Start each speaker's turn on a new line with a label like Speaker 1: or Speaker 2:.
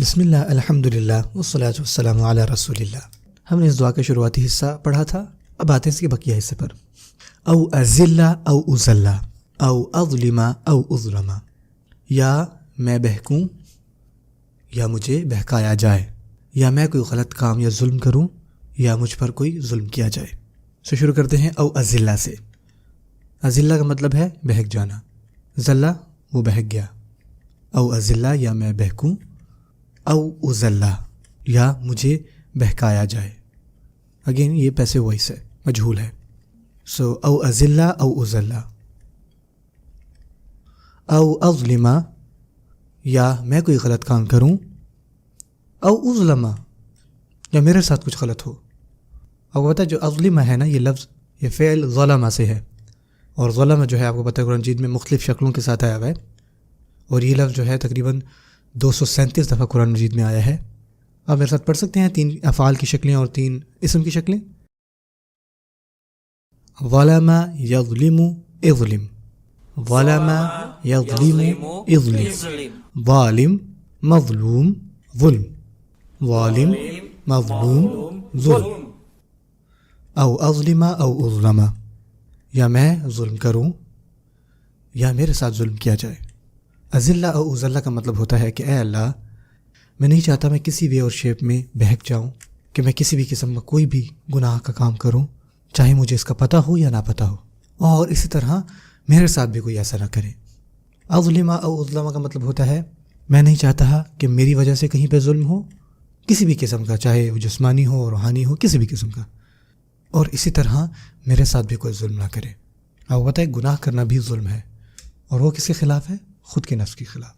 Speaker 1: بسم اللہ الحمد للہ والصلاۃ والسلام علی رسول اللہ۔ ہم نے اس دعا کا شروعاتی حصہ پڑھا تھا، اب آتے ہیں اس کے بقیہ حصے پر۔ او ازلہ او ازلہ او اظلم او اظلم، یا میں بہکوں یا مجھے بہکایا جائے، یا میں کوئی غلط کام یا ظلم کروں یا مجھ پر کوئی ظلم کیا جائے۔ سے شروع کرتے ہیں او ازلہ سے۔ ازلہ کا مطلب ہے بہک جانا، ذلہ وہ بہک گیا، او ازلہ یا میں بہکوں، او ازلہ یا مجھے بہکایا جائے۔ اگین یہ پیسو وائس ہے، مجہول ہے۔ سو او ازلہ او ازلہ، او اظلم یا میں کوئی غلط کام کروں، او اظلم یا میرے ساتھ کچھ غلط ہو۔ آپ کو پتہ ہے جو اظلم ہے نا، یہ لفظ یہ فعل ظلم سے ہے، اور ظلم جو ہے آپ کو پتہ ہے قرآن مجید میں مختلف شکلوں کے ساتھ آیا ہوا ہے، اور یہ لفظ جو ہے تقریباً 237 دفعہ قرآن مجید میں آیا ہے۔ آپ میرے ساتھ پڑھ سکتے ہیں 3 افعال کی شکلیں اور 3 اسم کی شکلیں۔ ظلم یظلم اظلم، ظلم یظلم اظلم، ظالم مظلوم ظلم، ظالم مظلوم ظلم۔ او اظلم او اظلم، یا میں ظلم کروں یا میرے ساتھ ظلم کیا جائے۔ ازلہ او ازلہ کا مطلب ہوتا ہے کہ اے اللہ، میں نہیں چاہتا میں کسی بھی اور شیپ میں بہک جاؤں، کہ میں کسی بھی قسم کا کوئی بھی گناہ کا کام کروں، چاہے مجھے اس کا پتہ ہو یا نہ پتہ ہو، اور اسی طرح میرے ساتھ بھی کوئی ایسا نہ کرے۔ اظلم او اظلم کا مطلب ہوتا ہے میں نہیں چاہتا کہ میری وجہ سے کہیں پہ ظلم ہو، کسی بھی قسم کا، چاہے وہ جسمانی ہو روحانی ہو، کسی بھی قسم کا، اور اسی طرح میرے ساتھ بھی کوئی ظلم نہ کرے۔ آپ کو پتہ ہے گناہ کرنا بھی ظلم ہے، اور وہ کس کے خلاف ہے؟ خود کے نفس کے خلاف۔